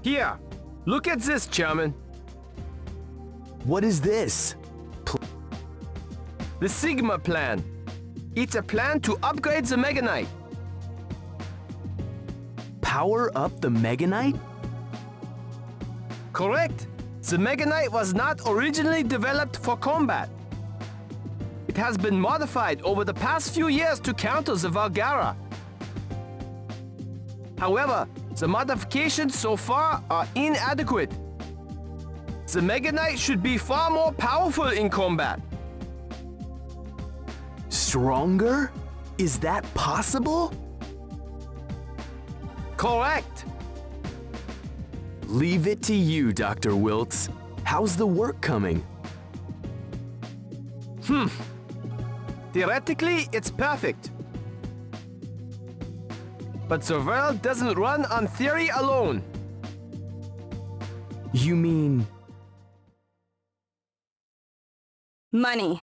Here, look at this, Chairman. What is this? The Sigma plan. It's a plan to upgrade the Meganite. Power up the Meganite? Correct. The Meganite was not originally developed for combat. It has been modified over the past few years to counter the Volgara. However, the modifications so far are inadequate. The Meganite should be far more powerful in combat. Stronger? Is that possible? Correct. Leave it to you, Dr. Wiltz. How's the work coming? Theoretically, it's perfect. But the world doesn't run on theory alone. You mean... Money.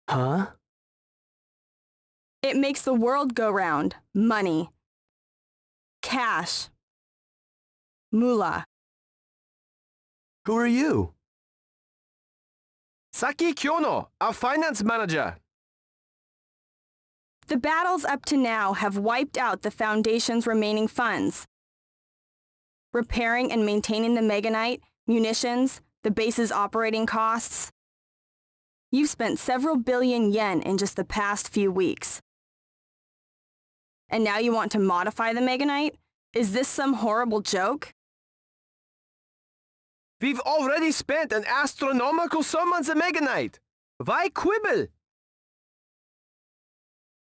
Huh? It makes the world go round. Money. Cash. Moolah. Who are you? Saki Kyono, our finance manager. The battles up to now have wiped out the Foundation's remaining funds. Repairing and maintaining the Meganite, munitions, the base's operating costs. You've spent several billion yen in just the past few weeks. And now you want to modify the Meganite? Is this some horrible joke? We've already spent an astronomical sum on the Meganite. Why quibble?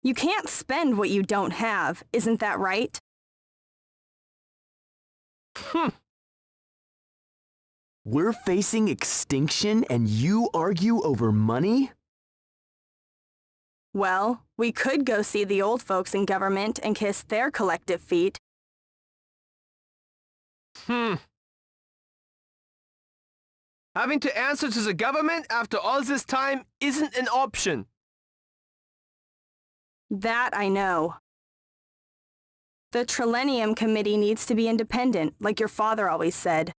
You can't spend what you don't have, isn't that right? We're facing extinction and you argue over money? Well, we could go see the old folks in government and kiss their collective feet. Having to answer to the government after all this time isn't an option. That I know. The Trillennium Committee needs to be independent, like your father always said.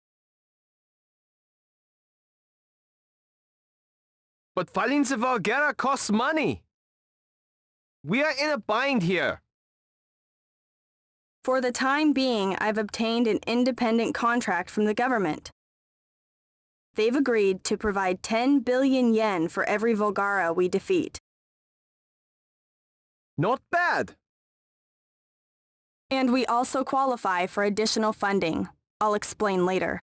But fighting the Volgara costs money. We are in a bind here. For the time being, I've obtained an independent contract from the government. They've agreed to provide 10 billion yen for every Volgara we defeat. Not bad. And we also qualify for additional funding. I'll explain later.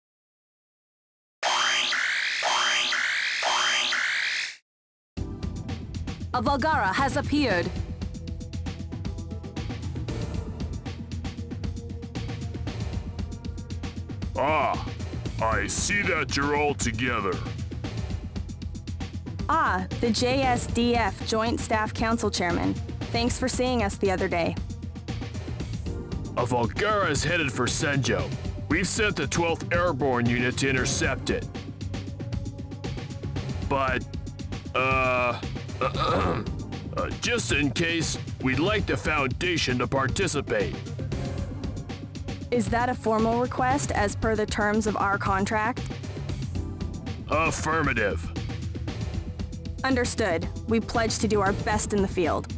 A Volgara has appeared. Ah, I see that you're all together. Ah, the JSDF Joint Staff Council Chairman. Thanks for seeing us the other day. A Volgara is headed for Senjo. We've sent the 12th Airborne Unit to intercept it. But, just in case, we'd like the Foundation to participate. Is that a formal request as per the terms of our contract? Affirmative. Understood. We pledge to do our best in the field.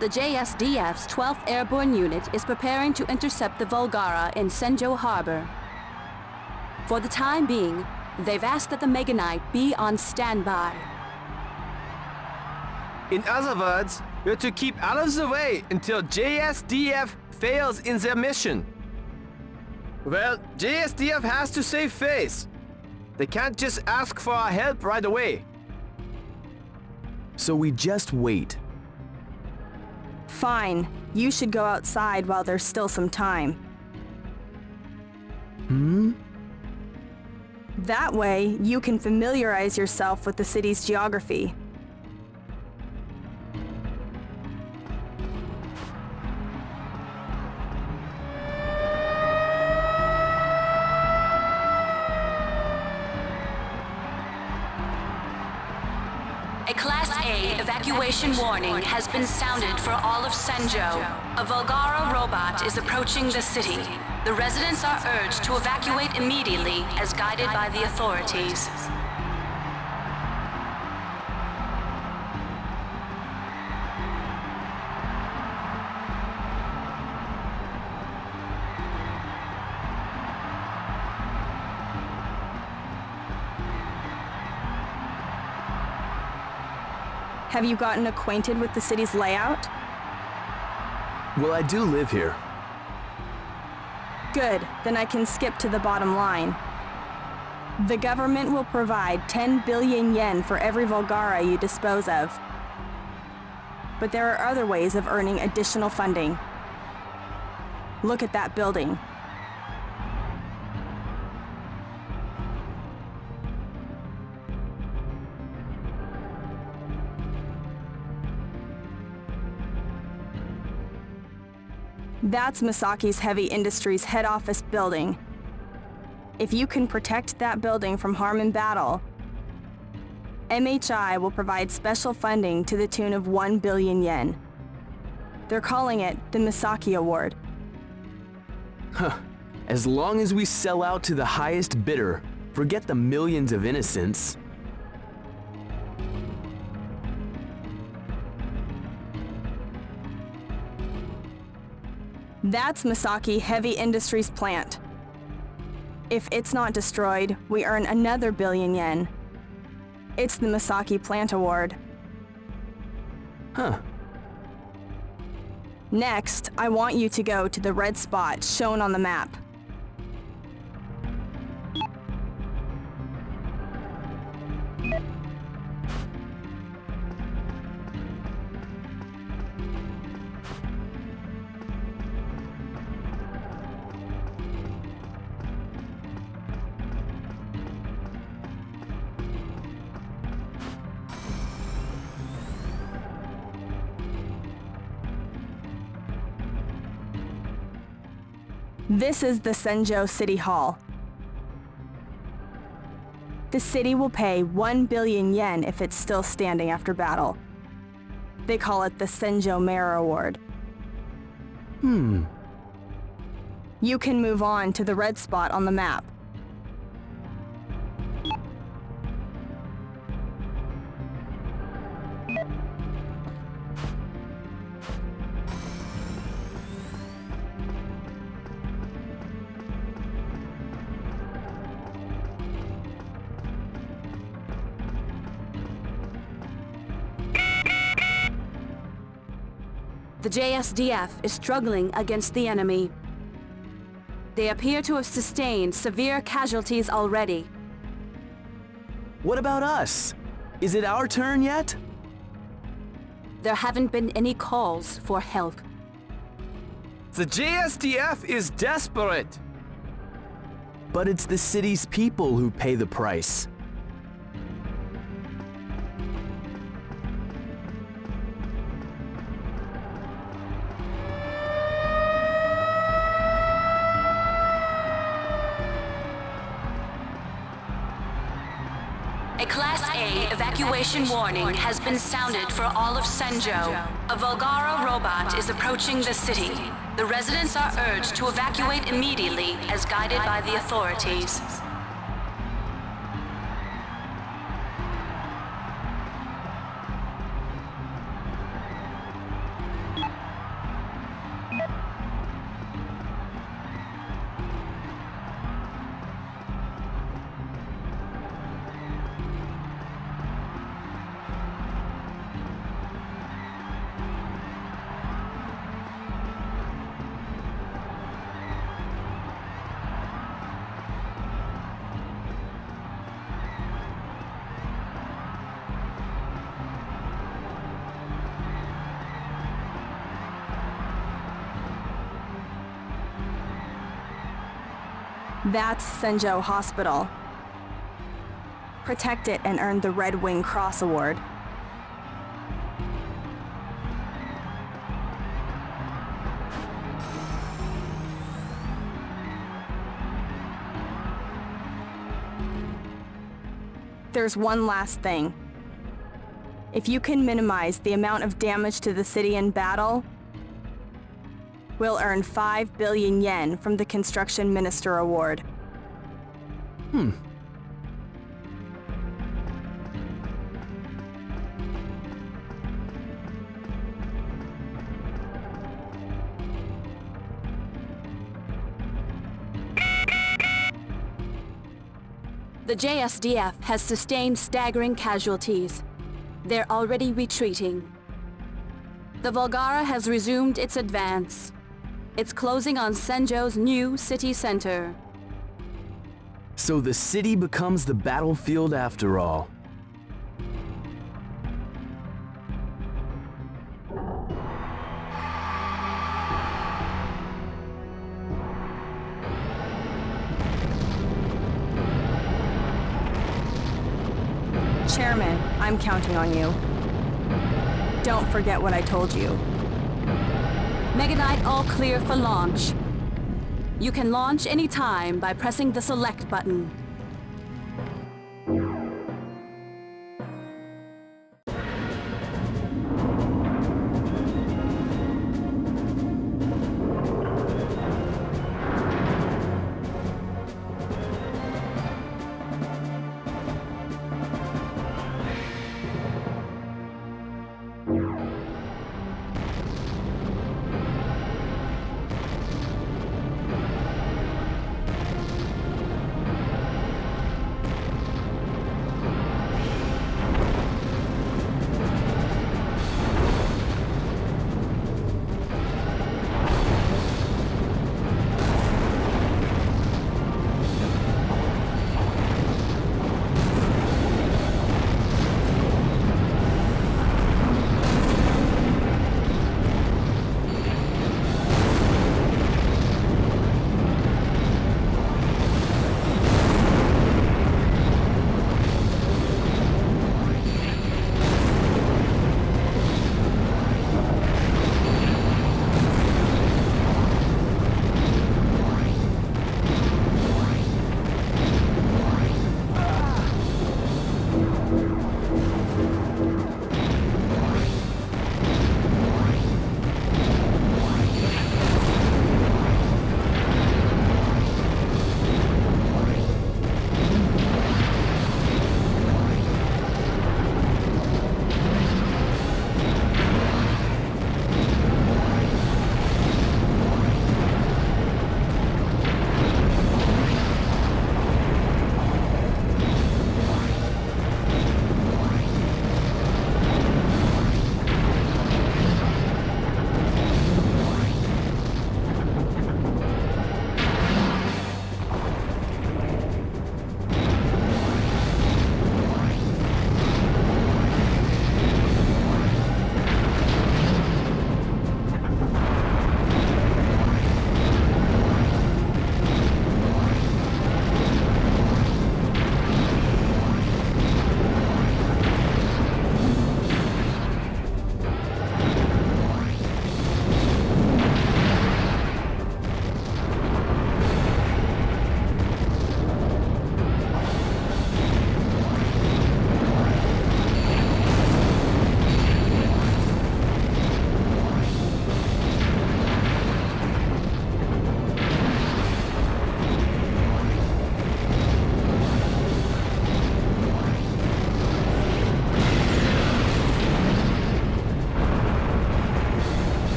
The JSDF's 12th Airborne Unit is preparing to intercept the Volgara in Senjo Harbor. For the time being, they've asked that the Meganite be on standby. In other words, we're to keep out of the way until JSDF fails in their mission. Well, JSDF has to save face. They can't just ask for our help right away. So we just wait. Fine. You should go outside while there's still some time. That way, you can familiarize yourself with the city's geography. A Class A evacuation warning has been sounded for all of Senjo. A Volgara robot is approaching the city. The residents are urged to evacuate immediately as guided by the authorities. Have you gotten acquainted with the city's layout? Well, I do live here. Good, then I can skip to the bottom line. The government will provide 10 billion yen for every Volgara you dispose of. But there are other ways of earning additional funding. Look at that building. That's Masaki's Heavy Industries head office building. If you can protect that building from harm in battle, MHI will provide special funding to the tune of 1 billion yen. They're calling it the Masaki Award. Huh. As long as we sell out to the highest bidder, forget the millions of innocents. That's Masaki Heavy Industries plant. If it's not destroyed, we earn another billion yen. It's the Masaki Plant Award. Huh. Next, I want you to go to the red spot shown on the map. This is the Senjo City Hall. The city will pay 1 billion yen if it's still standing after battle. They call it the Senjo Mayor Award. You can move on to the red spot on the map. The JSDF is struggling against the enemy. They appear to have sustained severe casualties already. What about us? Is it our turn yet? There haven't been any calls for help. The JSDF is desperate. But it's the city's people who pay the price. A Class A evacuation warning has been sounded for all of Senjo. A Volgara robot is approaching the city. The residents are urged to evacuate immediately as guided by the authorities. That's Senjo Hospital. Protect it and earn the Red Wing Cross Award. There's one last thing. If you can minimize the amount of damage to the city in battle, we'll earn 5 billion yen from the Construction Minister Award. The JSDF has sustained staggering casualties. They're already retreating. The Volgara has resumed its advance. It's closing on Senjo's new city center. So the city becomes the battlefield after all. Chairman, I'm counting on you. Don't forget what I told you. Meganite all clear for launch. You can launch anytime by pressing the select button.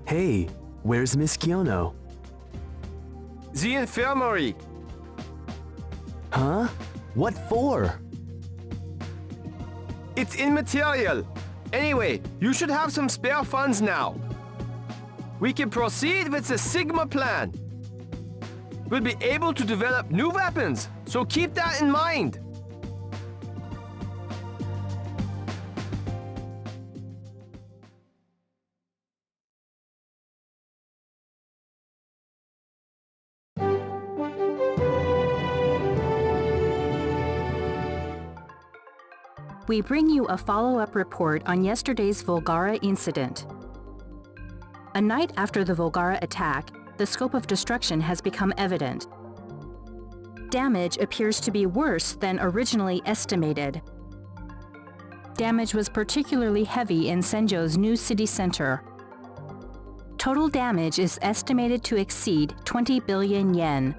Hey, where's Miss Kyono? The infirmary. Huh? What for? It's immaterial. Anyway, you should have some spare funds now. We can proceed with the Sigma plan. We'll be able to develop new weapons, so keep that in mind. We bring you a follow-up report on yesterday's Volgara incident. A night after the Volgara attack, the scope of destruction has become evident. Damage appears to be worse than originally estimated. Damage was particularly heavy in Senjo's new city center. Total damage is estimated to exceed 20 billion yen.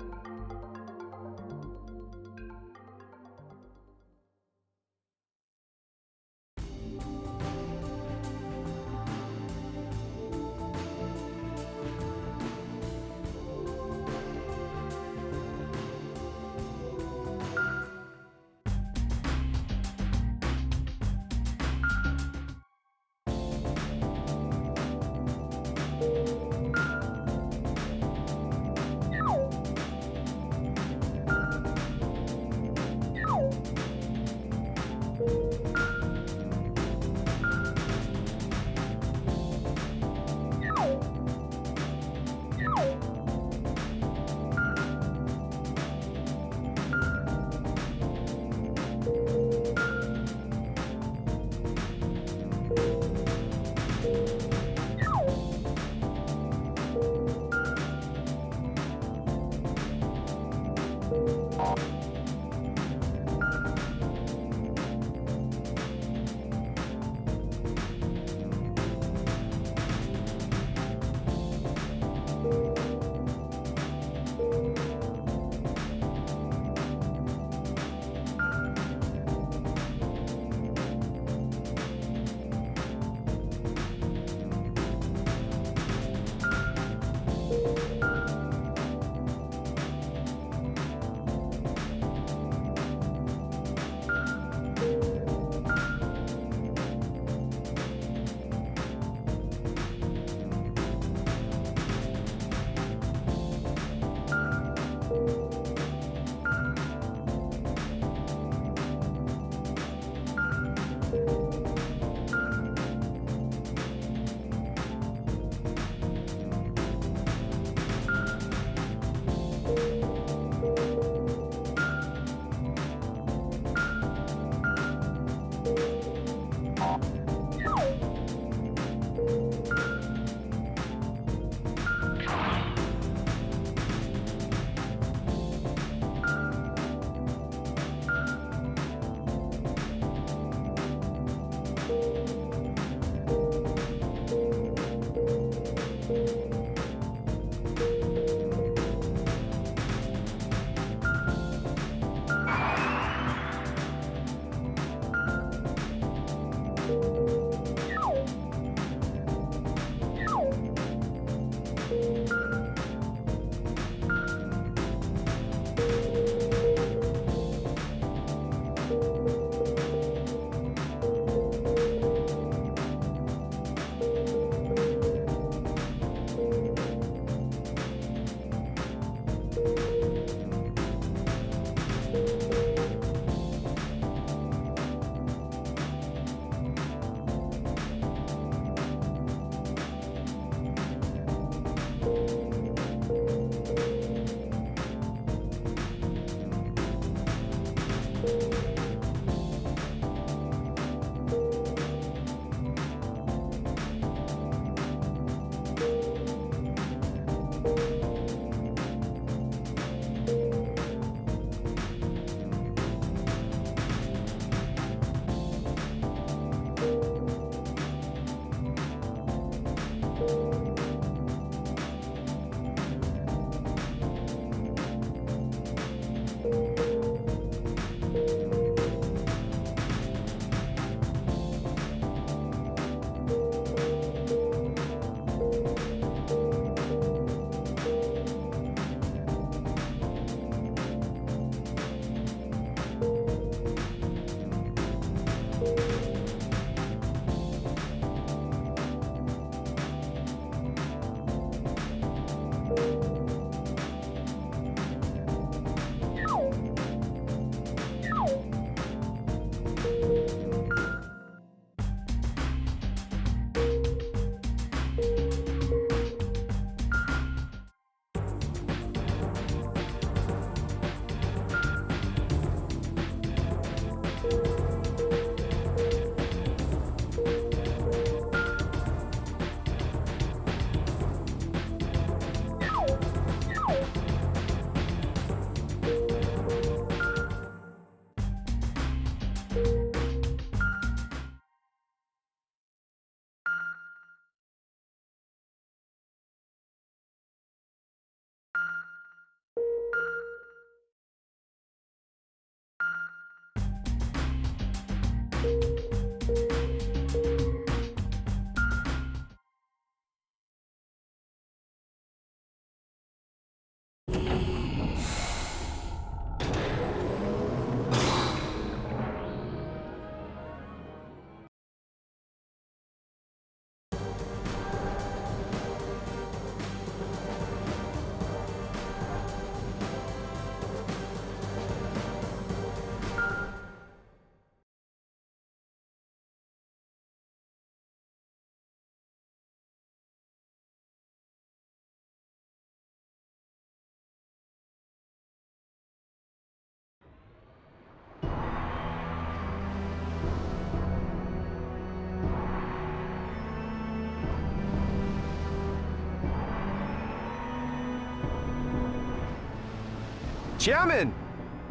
Chairman,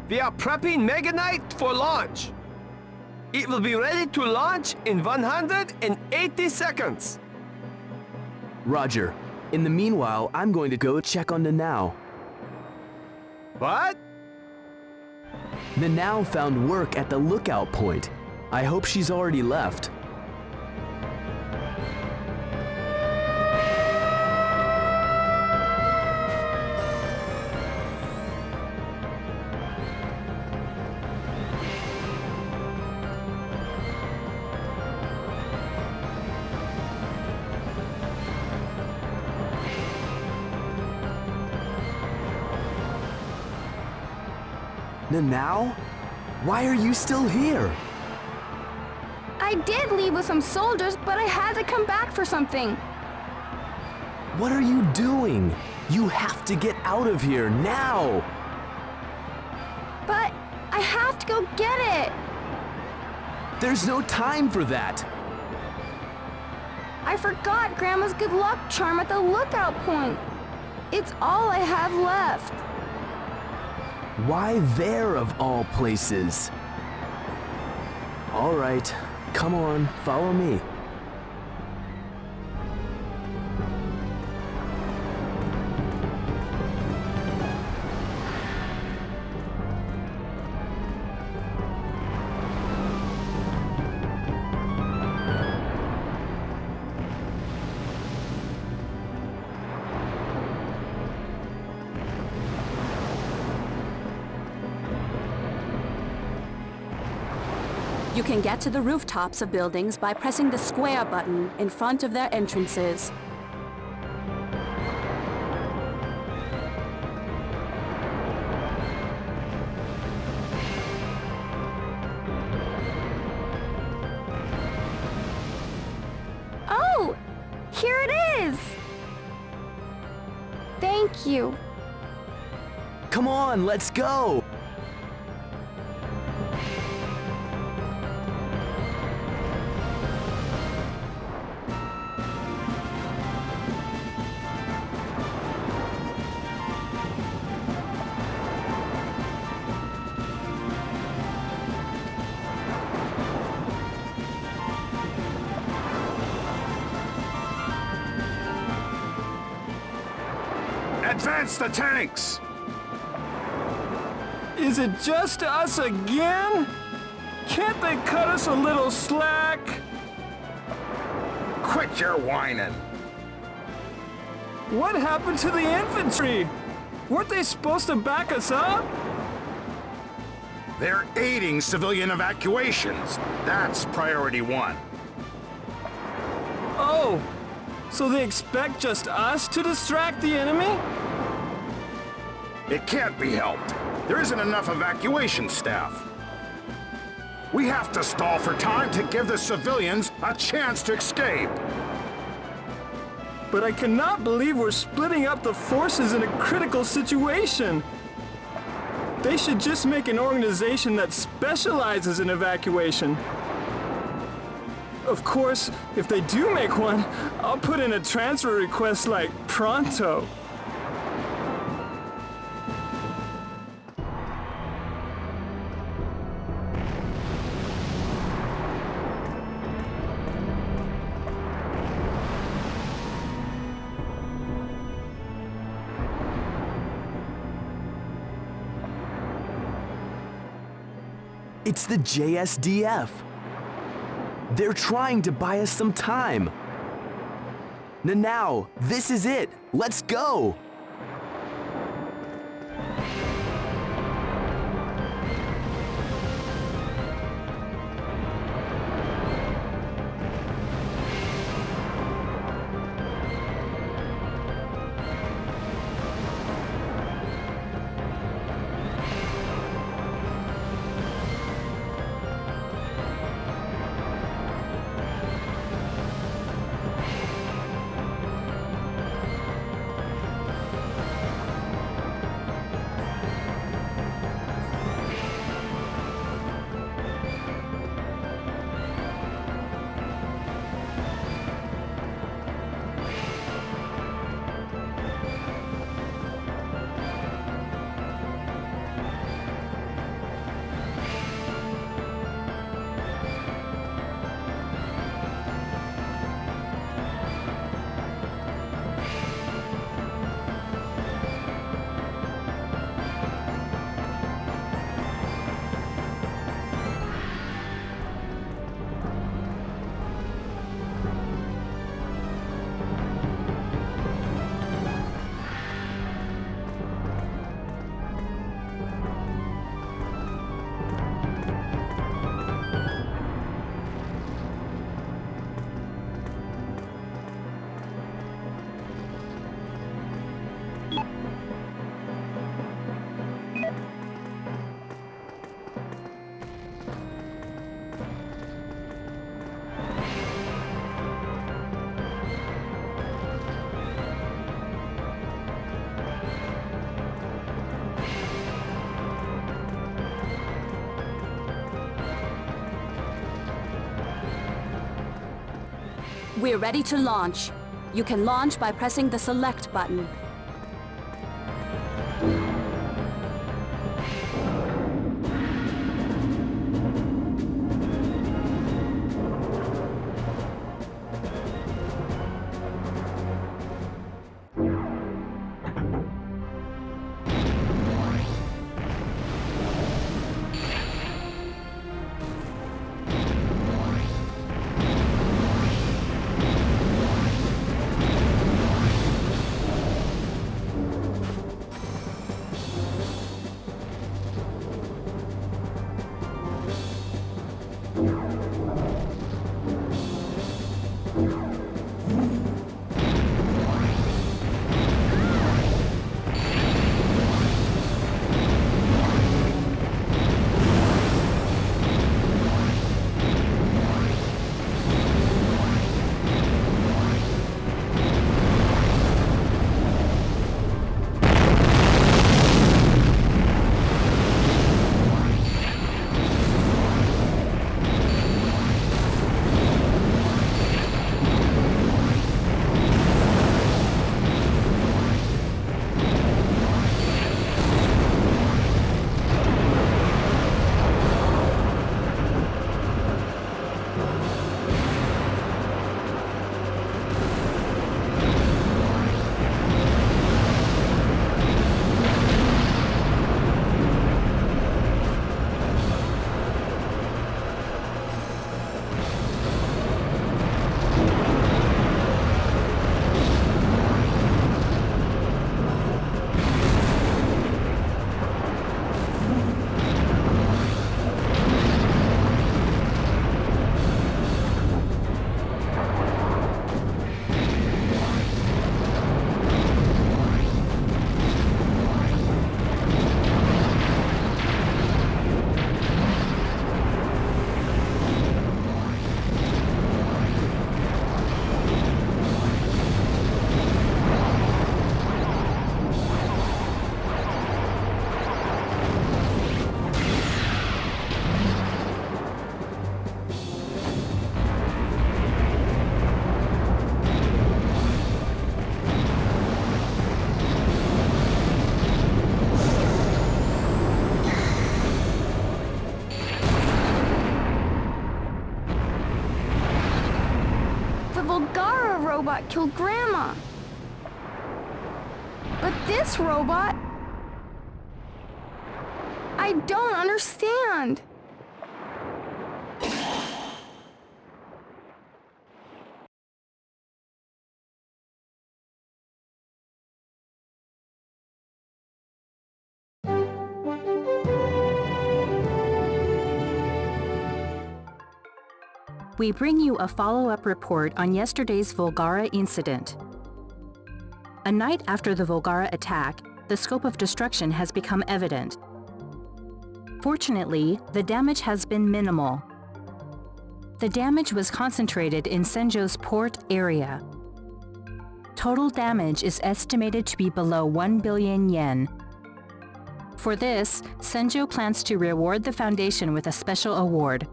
we are prepping Meganite for launch. It will be ready to launch in 180 seconds. Roger. In the meanwhile, I'm going to go check on Nanao. What? Nanao found work at the lookout point. I hope she's already left. Nanao? Why are you still here? I did leave with some soldiers, but I had to come back for something. What are you doing? You have to get out of here now! But I have to go get it. There's no time for that! I forgot Grandma's good luck charm at the lookout point. It's all I have left. Why there of all places? All right, come on, follow me. You can get to the rooftops of buildings by pressing the square button in front of their entrances. Oh, here it is. Thank you. Come on, let's go! Advance the tanks! Is it just us again? Can't they cut us a little slack? Quit your whining! What happened to the infantry? Weren't they supposed to back us up? They're aiding civilian evacuations. That's priority one. Oh, so they expect just us to distract the enemy? It can't be helped. There isn't enough evacuation staff. We have to stall for time to give the civilians a chance to escape. But I cannot believe we're splitting up the forces in a critical situation. They should just make an organization that specializes in evacuation. Of course, if they do make one, I'll put in a transfer request like pronto. It's the JSDF. They're trying to buy us some time. Now, this is it. Let's go. We're ready to launch. You can launch by pressing the select button. Volgara robot killed Grandma. But this robot... I don't understand. We bring you a follow-up report on yesterday's Volgara incident. A night after the Volgara attack, the scope of destruction has become evident. Fortunately, the damage has been minimal. The damage was concentrated in Senjo's port area. Total damage is estimated to be below 1 billion yen. For this, Senjo plans to reward the Foundation with a special award.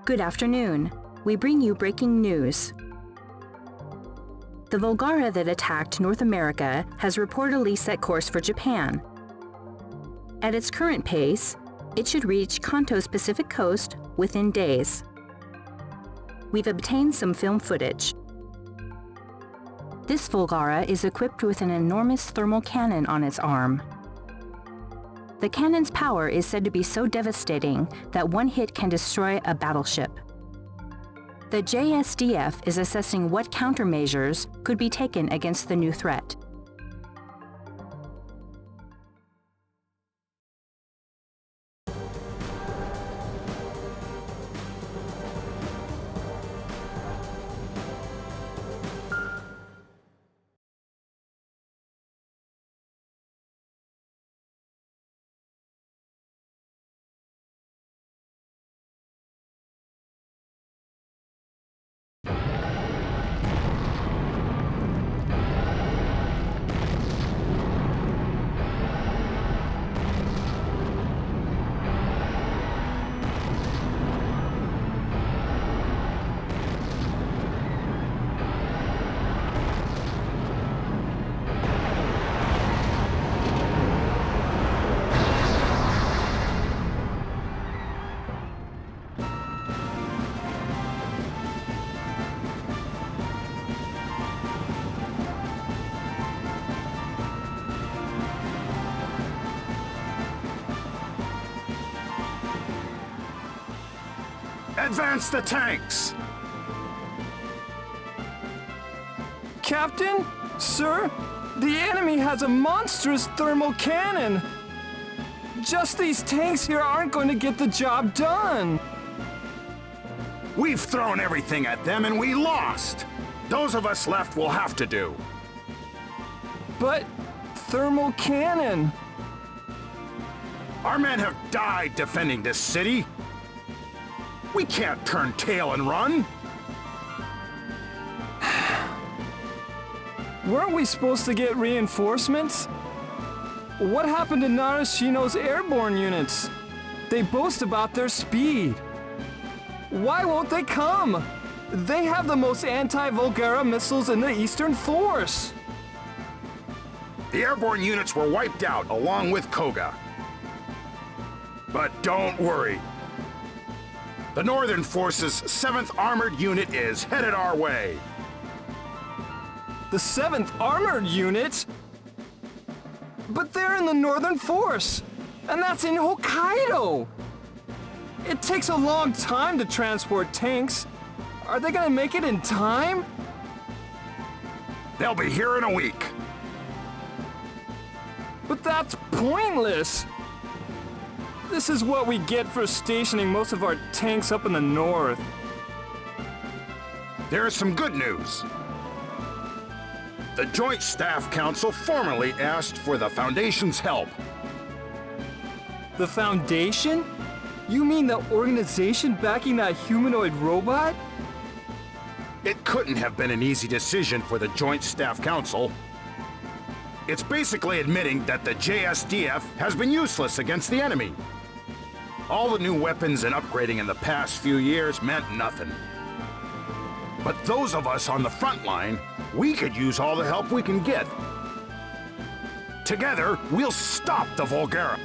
Good afternoon. We bring you breaking news. The Volgara that attacked North America has reportedly set course for Japan. At its current pace, it should reach Kanto's Pacific coast within days. We've obtained some film footage. This Volgara is equipped with an enormous thermal cannon on its arm. The cannon's power is said to be so devastating that one hit can destroy a battleship. The JSDF is assessing what countermeasures could be taken against the new threat. Advance the tanks! Captain? Sir? The enemy has a monstrous thermal cannon! Just these tanks here aren't going to get the job done! We've thrown everything at them and we lost! Those of us left will have to do. But thermal cannon? Our men have died defending this city. We can't turn tail and run. Weren't we supposed to get reinforcements? What happened to Narashino's airborne units? They boast about their speed. Why won't they come? They have the most anti-Volgara missiles in the Eastern Force. The airborne units were wiped out along with Koga. But don't worry. The Northern Force's 7th Armored Unit is headed our way. the 7th Armored Unit. But they're in the Northern Force, and that's in Hokkaido. It takes a long time to transport tanks. Are they gonna make it in time? They'll be here in a week. But that's pointless. This is what we get for stationing most of our tanks up in the north. There is some good news. The Joint Staff Council formally asked for the Foundation's help. The Foundation? You mean the organization backing that humanoid robot? It couldn't have been an easy decision for the Joint Staff Council. It's basically admitting that the JSDF has been useless against the enemy. All the new weapons and upgrading in the past few years meant nothing. But those of us on the front line, we could use all the help we can get. Together, we'll stop the Volgara.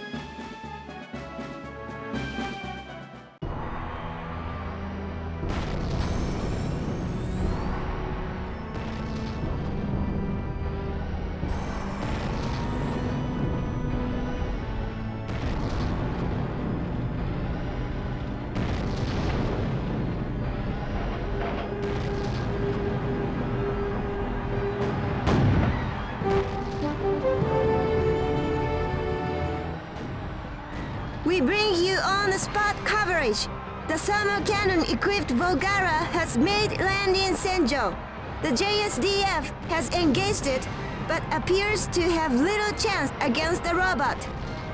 We bring you on-the-spot coverage. The thermal cannon-equipped Volgara has made land in Senjo. The JSDF has engaged it, but appears to have little chance against the robot.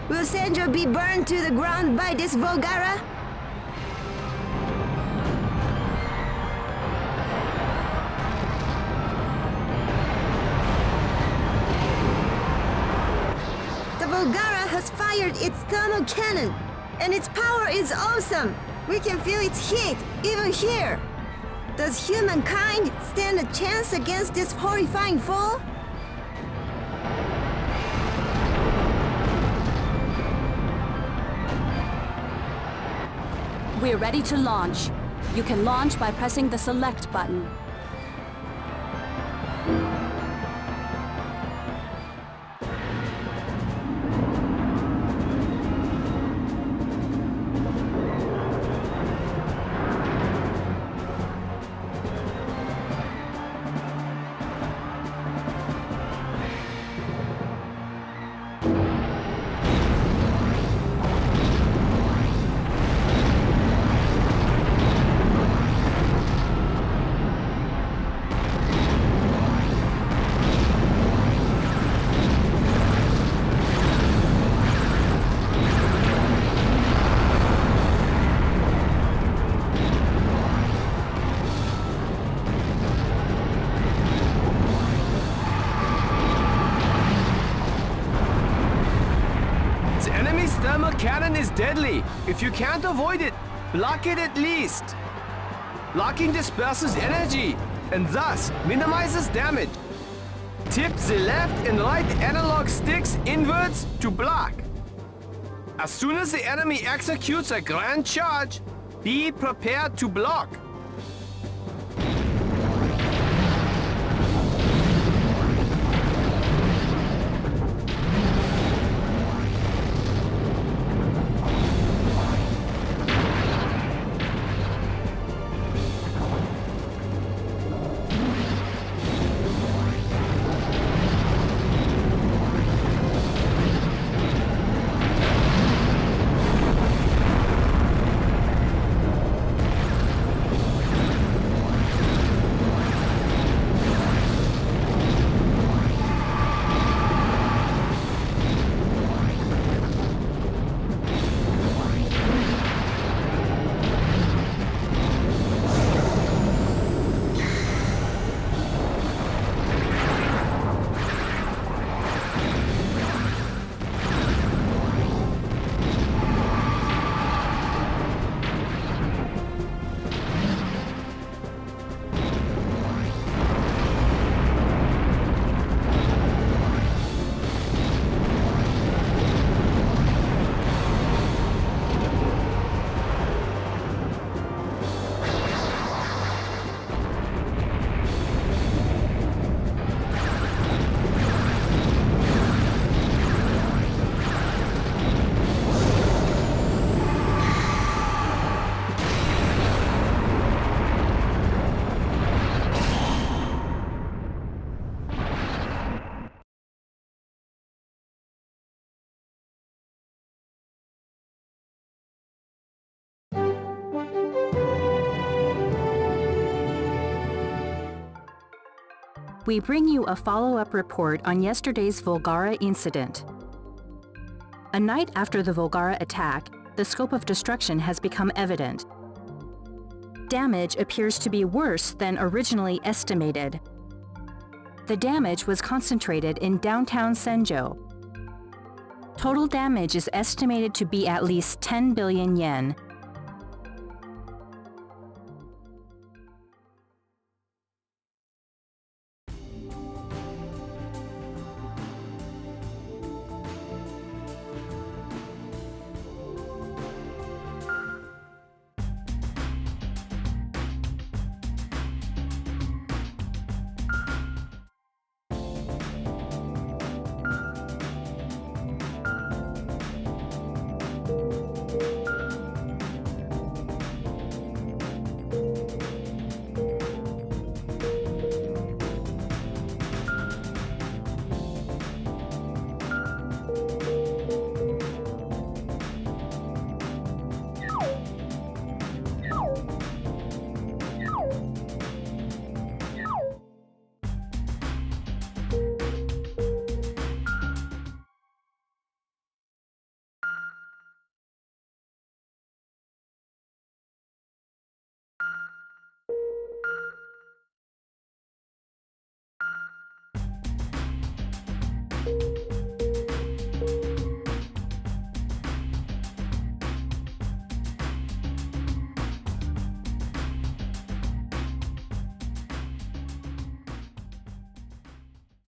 Will Senjo be burned to the ground by this Volgara? The Volgara has fired its thermal cannon, and its power is awesome. We can feel its heat, even here. Does humankind stand a chance against this horrifying foe? We're ready to launch. You can launch by pressing the select button. Thermal cannon is deadly. If you can't avoid it, block it at least. Blocking disperses energy and thus minimizes damage. Tip the left and right analog sticks inwards to block. As soon as the enemy executes a grand charge, be prepared to block. we bring you a follow-up report on yesterday's Volgara incident. A night after the Volgara attack, the scope of destruction has become evident. Damage appears to be worse than originally estimated. The damage was concentrated in downtown Senjo. Total damage is estimated to be at least 10 billion yen,